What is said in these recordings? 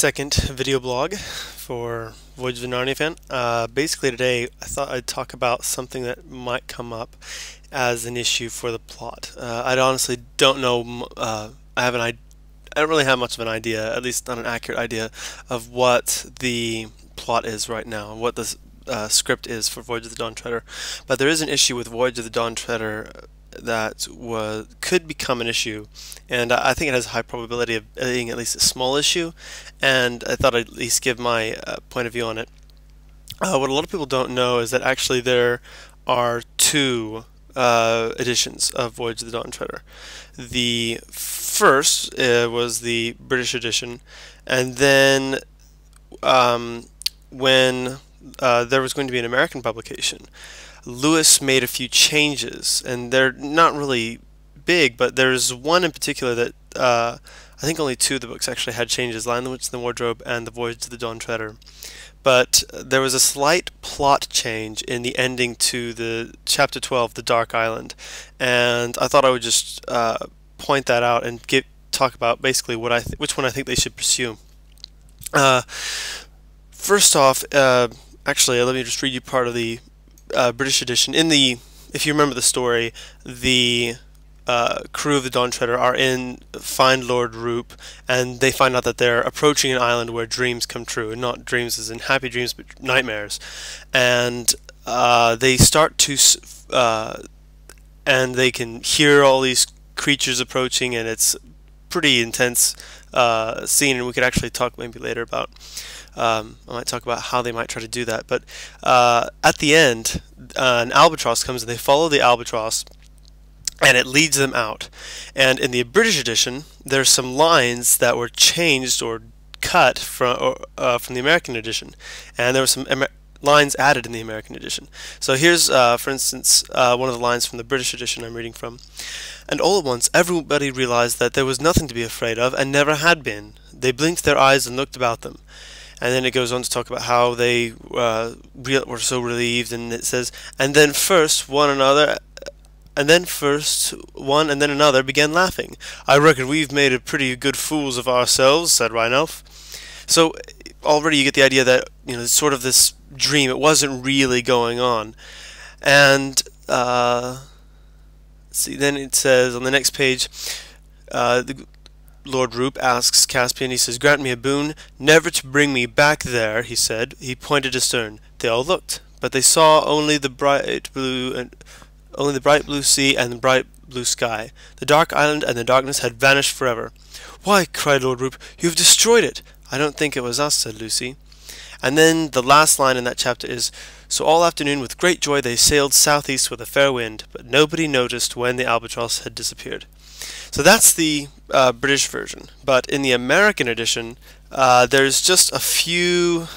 second video blog for Voyage of the Narnia fan. Basically today I thought I'd talk about something that might come up as an issue for the plot. I honestly don't know, I don't really have much of an idea, at least not an accurate idea, of what the plot is right now, what the script is for Voyage of the Dawn Treader. But there is an issue with Voyage of the Dawn Treader that could become an issue, and I think it has a high probability of being at least a small issue, and I thought I'd at least give my point of view on it. What a lot of people don't know is that actually there are two editions of Voyage of the Dawn Treader. The first was the British edition, and then when there was going to be an American publication, Lewis made a few changes, and they're not really big, but there's one in particular that I think only two of the books actually had changes: Lion, the Witch, and the Wardrobe, and The Voyage of the Dawn Treader. But there was a slight plot change in the ending to the chapter 12, The Dark Island, and I thought I would just point that out and talk about basically which one I think they should pursue. First off, actually, let me just read you part of the British edition. If you remember the story, the crew of the Dawn Treader find Lord Roop, and they find out that they're approaching an island where dreams come true, and not dreams as in happy dreams, but nightmares. And they start to, and they can hear all these creatures approaching, and it's pretty intense scene. And we could actually talk maybe later about. I might talk about how they might try to do that, but at the end, an albatross comes, and they follow the albatross, and it leads them out. And in the British edition, there's some lines that were changed or cut from the American edition, and there were some lines added in the American edition. So here's, for instance, one of the lines from the British edition I'm reading from. "And all at once everybody realized that there was nothing to be afraid of, and never had been. They blinked their eyes and looked about them." And then it goes on to talk about how they were so relieved, and it says, and then first one and then another began laughing. "I reckon we've made a pretty good fools of ourselves," said Rhinelf. So already you get the idea that, you know, it's sort of this dream. It wasn't really going on. And see, then it says on the next page, Lord Roop asks Caspian, he says, "Grant me a boon, never to bring me back there," he said. He pointed astern. They all looked, but they saw only the bright blue sea and the bright blue sky. The dark island and the darkness had vanished forever. "Why," cried Lord Roop, "you have destroyed it." "I don't think it was us," said Lucy. And then the last line in that chapter is, "So all afternoon with great joy they sailed southeast with a fair wind, but nobody noticed when the albatross had disappeared." So that's the British version. But in the American edition, there's just a few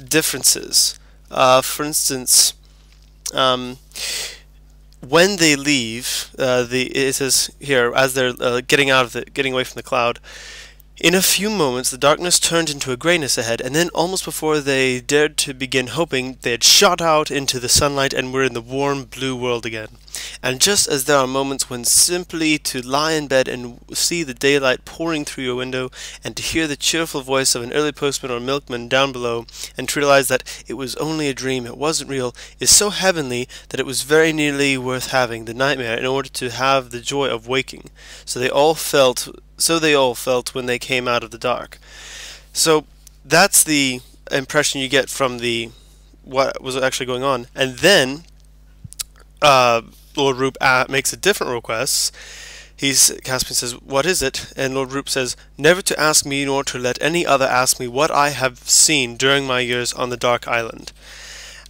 differences. For instance, when they leave, it says here, as they're getting away from the cloud, "In a few moments the darkness turned into a grayness ahead, and then almost before they dared to begin hoping, they had shot out into the sunlight and were in the warm blue world again. And just as there are moments when simply to lie in bed and see the daylight pouring through your window, and to hear the cheerful voice of an early postman or milkman down below, and to realize that it was only a dream, it wasn't real, is so heavenly that it was very nearly worth having the nightmare in order to have the joy of waking. So they all felt when they came out of the dark." So that's the impression you get from what was actually going on. And then Lord Roop makes a different request. Caspian says, "What is it?" And Lord Roop says, "Never to ask me nor to let any other ask me what I have seen during my years on the Dark Island."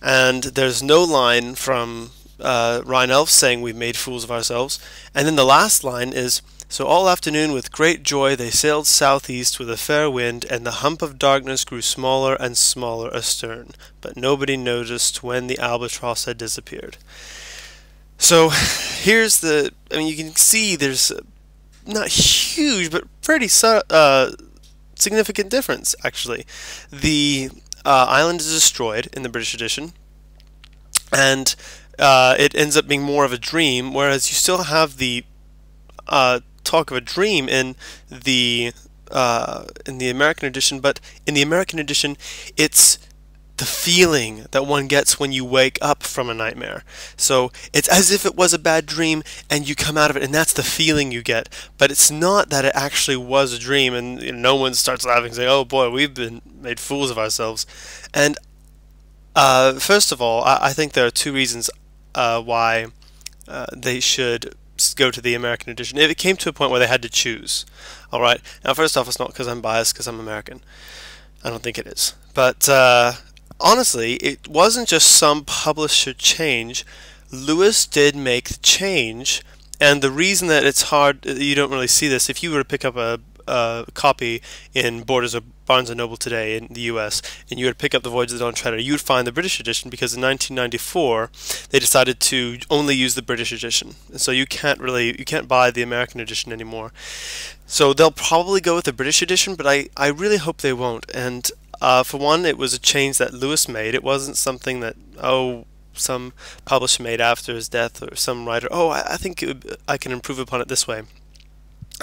And there's no line from Rhinelf saying we've made fools of ourselves. And then the last line is, "So all afternoon with great joy they sailed southeast with a fair wind, and the hump of darkness grew smaller and smaller astern, but nobody noticed when the albatross had disappeared." So here's you can see there's not huge, but pretty significant difference, actually. The island is destroyed in the British edition, and it ends up being more of a dream, whereas you still have the talk of a dream in the in the American edition, but in the American edition, it's the feeling that one gets when you wake up from a nightmare. So it's as if it was a bad dream and you come out of it, and that's the feeling you get. But it's not that it actually was a dream, and no one starts laughing saying, oh boy, we've been made fools of ourselves. And first of all, I think there are two reasons why they should go to the American edition. If it came to a point where they had to choose. Alright, now first off, it's not because I'm biased, because I'm American. I don't think it is. But honestly, it wasn't just some publisher change. Lewis did make the change, and the reason that it's hard, you don't really see this, if you were to pick up a copy in Borders or Barnes & Noble today in the US, and you were to pick up the Voyage of the Dawn Treader, you would find the British edition, because in 1994 they decided to only use the British edition. And so you can't buy the American edition anymore. So they'll probably go with the British edition, but I really hope they won't. And for one, it was a change that Lewis made. It wasn't something that, some publisher made after his death, or some writer, I think I can improve upon it this way.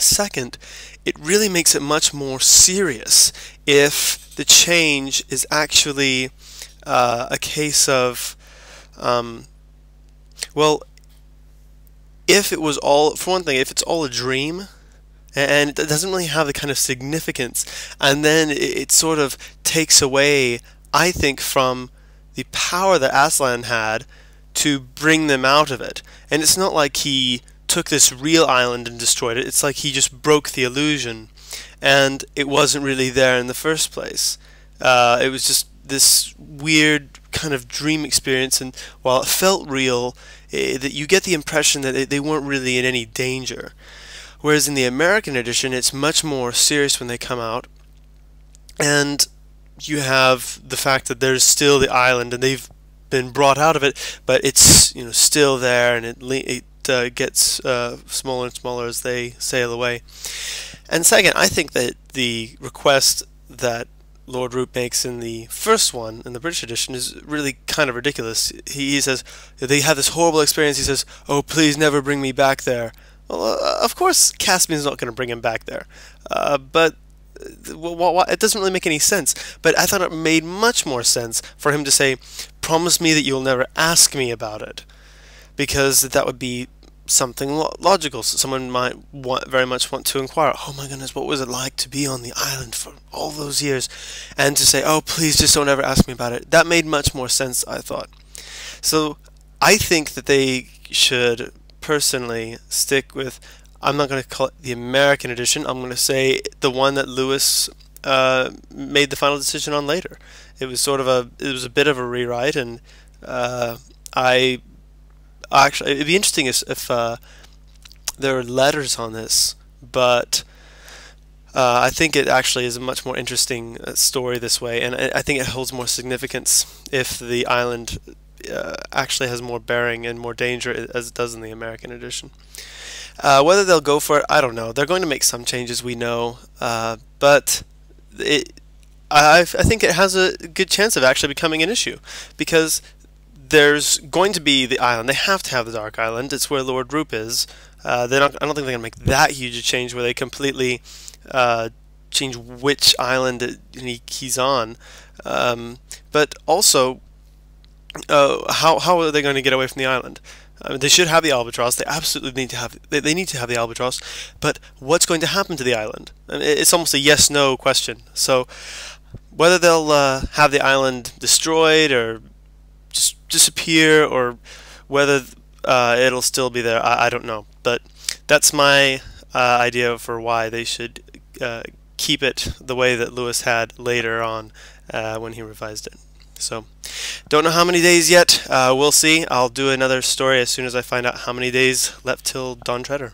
Second, it really makes it much more serious if the change is actually a case of, well, if it was all, for one thing, if it's all a dream, and it doesn't really have the kind of significance, and then it sort of takes away, I think, from the power that Aslan had to bring them out of it. And it's not like he took this real island and destroyed it. It's like he just broke the illusion, and it wasn't really there in the first place. It was just this weird kind of dream experience, and while it felt real, that you get the impression that they weren't really in any danger. Whereas in the American edition, it's much more serious when they come out, and you have the fact that there's still the island, and they've been brought out of it, but it's still there, and it gets smaller and smaller as they sail away. And second, I think that the request that Lord Roop makes in the first one, in the British edition, is really kind of ridiculous. He says, they had this horrible experience, he says, oh, please never bring me back there. Well, of course Caspian's not going to bring him back there, but it doesn't really make any sense. But I thought it made much more sense for him to say, promise me that you'll never ask me about it, because that would be something logical. So someone might very much want to inquire, oh my goodness, what was it like to be on the island for all those years, and to say, oh please just don't ever ask me about it. That made much more sense, I thought. So I think that they should personally stick with, I'm not going to call it the American edition, I'm going to say the one that Lewis made the final decision on later. It was sort of it was a bit of a rewrite, and actually, it'd be interesting if there are letters on this, but I think it actually is a much more interesting story this way, and I think it holds more significance if the island actually has more bearing and more danger as it does in the American edition. Whether they'll go for it, I don't know. They're going to make some changes, we know, but I think it has a good chance of actually becoming an issue, because there's going to be the island. They have to have the Dark Island. It's where Lord Roop is. I don't think they're going to make that huge a change where they completely change which island he's on. But also, how are they going to get away from the island? They should have the albatross. They absolutely need to have. They need to have the albatross. But what's going to happen to the island? It's almost a yes/no question. So whether they'll have the island destroyed or just disappear, or whether it'll still be there, I don't know. But that's my idea for why they should keep it the way that Lewis had later on when he revised it. So, don't know how many days yet. We'll see. I'll do another story as soon as I find out how many days left till Dawn Treader.